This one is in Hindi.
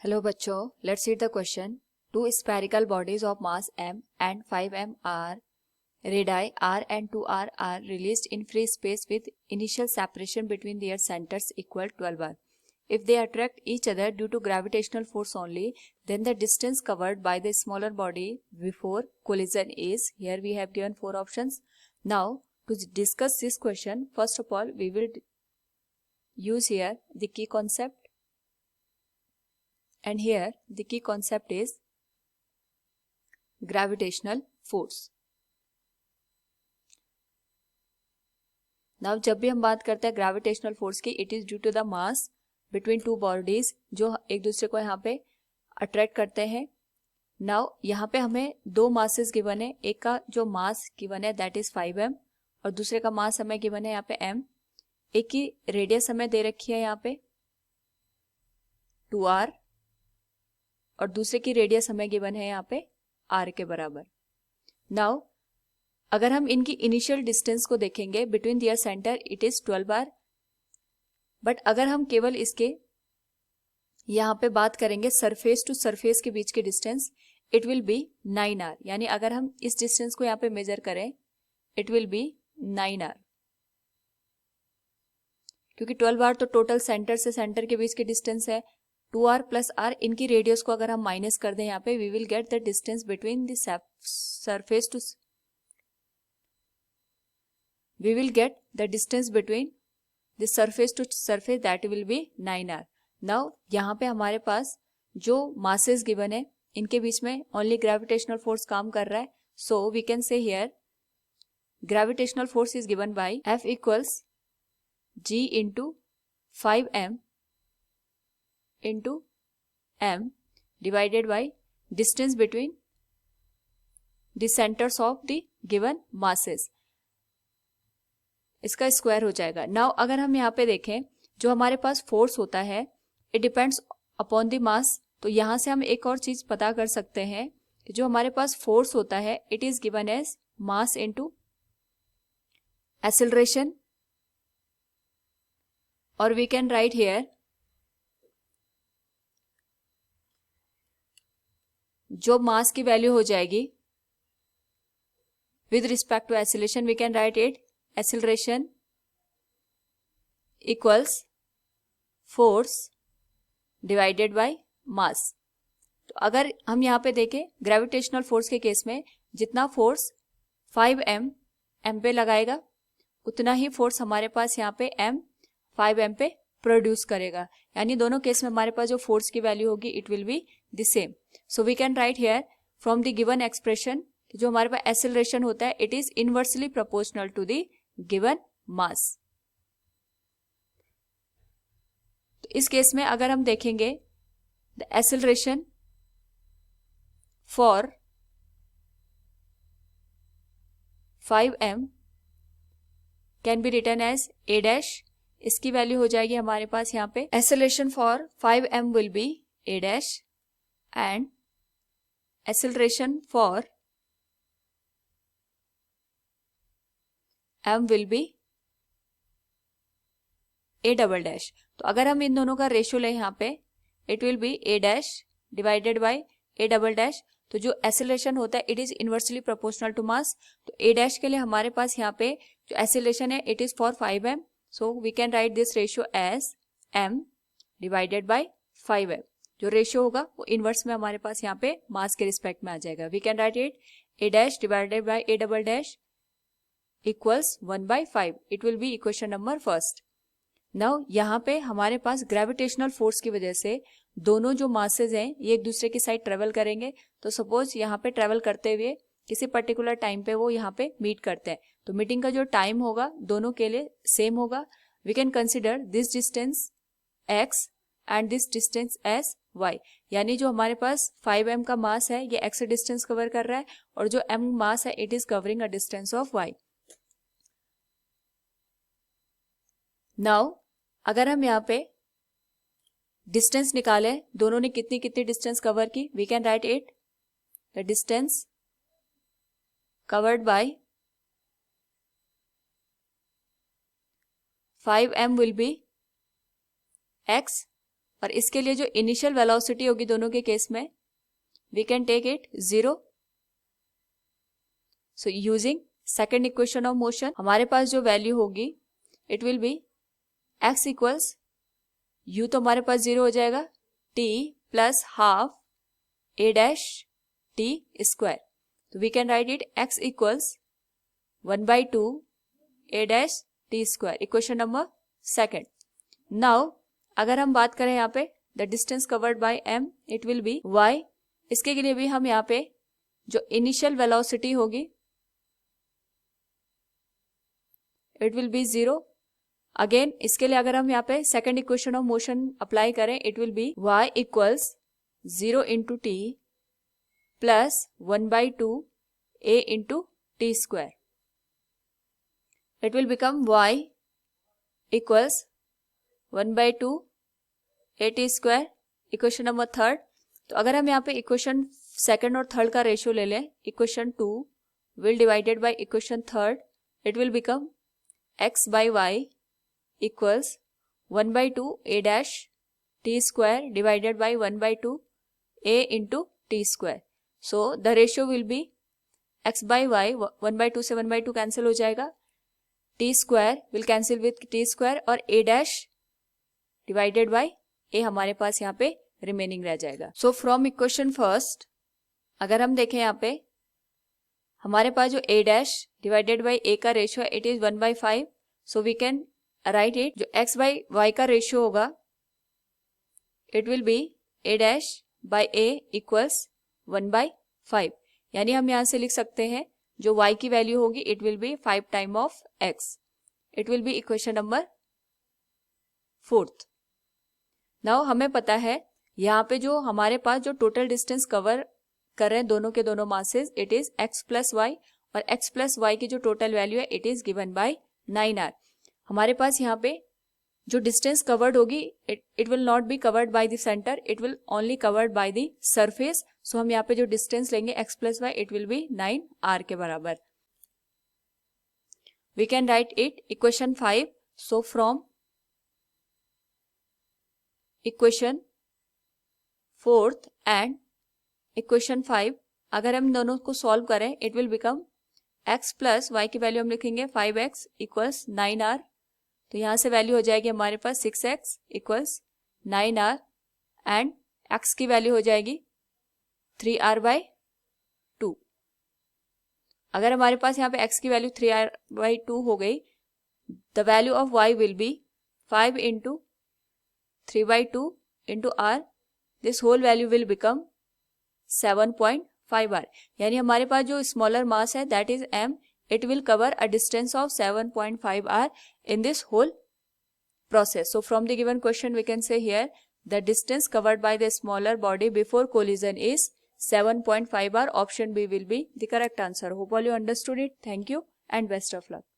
हेलो बच्चों, let's read the question. Two spherical bodies of mass m and 5m are radii r and 2r are released in free space with initial separation between their centers equal 12 r. If they attract each other due to gravitational force only, then the distance covered by the smaller body before collision is, here we have given 4 options. Now to discuss this question, first of all we will use here the key concept. And here the key concept is gravitational force. Now जब भी हम बात करते हैं ग्रेविटेशनल फोर्स की, it is due to the mass between two bodies जो एक दूसरे को यहाँ पे अट्रैक्ट करते हैं. नाउ यहाँ पे हमें दो मासेस गिवन है. एक का जो मास गिवन है दैट इज 5m और दूसरे का मास हमें गिवन है यहाँ पे m. एक की रेडियस हमें दे रखी है यहाँ पे 2r और दूसरे की रेडियस हमें गिवन है यहाँ पे r के बराबर. नाउ अगर हम इनकी इनिशियल डिस्टेंस को देखेंगे between their center it is 12r. But अगर हम केवल इसके यहाँ पे बात करेंगे सरफेस टू सरफेस के बीच की distance, it will be 9r. यानी अगर हम इस डिस्टेंस को यहाँ पे मेजर करें इट विल बी 9r, क्योंकि 12r तो टोटल सेंटर से सेंटर के बीच की डिस्टेंस है. 2r प्लस r, इनकी रेडियस को अगर हम माइनस कर दें यहाँ पे, we will get the distance between the surface to we will get the distance between the surface to surface, that will be 9r. Now यहाँ पे हमारे पास जो masses given है इनके बीच में only gravitational force काम कर रहा है. So we can say here gravitational force is given by F equals G into 5m into m divided by distance between the centers of the given masses. इसका स्क्वायर हो जाएगा. नाउ अगर हम यहाँ पे देखें जो हमारे पास फोर्स होता है it depends upon the mass. तो यहाँ से हम एक और चीज पता कर सकते हैं कि जो हमारे पास फोर्स होता है it is given as mass into acceleration, और वी कैन राइट हियर जो मास की वैल्यू हो जाएगी with respect to acceleration, we can write it acceleration equals force divided by mass. तो अगर हम यहाँ पे देखें ग्रेविटेशनल फोर्स के केस में जितना फोर्स 5m m पे लगाएगा उतना ही फोर्स हमारे पास यहाँ पे m 5m पे प्रोड्यूस करेगा. यानी दोनों केस में हमारे पास जो फोर्स की वैल्यू होगी it will be the same. So we can write here from the given expression जो हमारे पास एक्सेलरेशन होता है it is inversely proportional to the given mass. तो इस केस में अगर हम देखेंगे the acceleration for 5m can be written as a dash. इसकी वैल्यू हो जाएगी हमारे पास यहाँ पे acceleration for 5m will be a dash and acceleration for m will be a double dash. तो अगर हम इन दोनों का रेशियो लें यहाँ पे it will be a dash divided by a double dash. तो जो एक्सेलरेशन होता है it is inversely proportional to mass. तो a डैश के लिए हमारे पास यहाँ पे जो एक्सेलरेशन है it is for 5m. So we can write this ratio as m divided by 5m. जो रेशियो होगा वो इनवर्स में हमारे पास यहाँ पे मास के रिस्पेक्ट में आ जाएगा. We can write it a dash divided by a double dash equals 1/5. It will be equation number first. Now यहाँ पे हमारे पास ग्रेविटेशनल फोर्स की वजह से दोनों जो मासेस हैं ये एक दूसरे की साइड ट्रेवल करेंगे. तो सपोज यहाँ पे ट्रेवल करते हुए किसी पर्टिकुलर टाइम पे वो यहाँ पे मीट करते हैं, तो मीटिंग का जो टाइम होगा दोनों के लिए सेम होगा. We can consider this distance x and this distance as y. यानी जो हमारे पास 5m का मास है ये x डिस्टेंस कवर कर रहा है और जो m मास है it is covering a distance of y. Now अगर हम यहाँ पे डिस्टेंस निकालें दोनों ने कितनी कितनी डिस्टेंस कवर की, we can write it the distance covered by 5m will be x और इसके लिए जो इनिशियल वेलोसिटी होगी दोनों के केस में, we can take it 0. So using second equation of motion हमारे पास जो वैल्यू होगी it will be x equals u तो हमारे पास 0 हो जाएगा, t plus half a dash t square. तो we can write it x equals 1/2 a dash t square. Equation number second. Now अगर हम बात करें यहाँ पे the distance covered by m, it will be y. इसके लिए भी हम यहाँ पे जो इनिशियल वेलोसिटी होगी इट विल बी 0. अगेन इसके लिए अगर हम यहाँ पे second equation of motion apply करें it will be y equals 0 into t plus 1/2 a into t square. It will become y equals 1/2 a t square. Equation number third. तो अगर हम यहाँ पे इक्वेशन सेकेंड और थर्ड का रेशियो ले लें, equation 2 will divided by equation third, it will become x by y equals 1/2 a dash t square divided by 1/2 a into t square. So the ratio will be x by y, 1/2 से 1/2 कैंसिल हो जाएगा, t square will cancel with t square और a dash divided by a हमारे पास यहाँ पे रिमेनिंग रह जाएगा. So from equation first अगर हम देखें यहाँ पे हमारे पास जो a dash divided by a का ratio it is 1/5. So we can write it. जो x बाई y का रेशियो होगा it will be a dash by a equals 1/5. यानी हम यहाँ से लिख सकते हैं जो y की वैल्यू होगी it will be 5 time of x. It will B equation number fourth. Now हमें पता है यहाँ पे जो हमारे पास जो टोटल डिस्टेंस कवर कर रहे हैं दोनों के दोनों masses it is x plus y, और x प्लस वाई की जो टोटल वैल्यू है it is given by 9r. हमारे पास यहाँ पे जो डिस्टेंस कवर्ड होगी it will not be covered by the centre, it will only covered by the surface. So हम यहाँ पे जो डिस्टेंस लेंगे x plus y it will be 9r के बराबर. We can write it equation 5. So from equation fourth and equation 5 अगर हम दोनों को सॉल्व करें it will become x plus y की वैल्यू हम लिखेंगे 5x इक्वल्स 9r. तो यहाँ से वैल्यू हो जाएगी हमारे पास 6x equals 9r and x की वैल्यू हो जाएगी 3r/2. अगर हमारे पास यहाँ पे x की वैल्यू 3r/2 हो गई, the value of y will be 5 into 3/2 into r. This whole value will become 7.5r. यानी हमारे पास जो स्मॉलर मास है that is m, it will cover a distance of 7.5r in this whole process. So from the given question we can say here the distance covered by the smaller body before collision is 7.5r. Option B will be the correct answer. Hope all you understood it. Thank you and best of luck.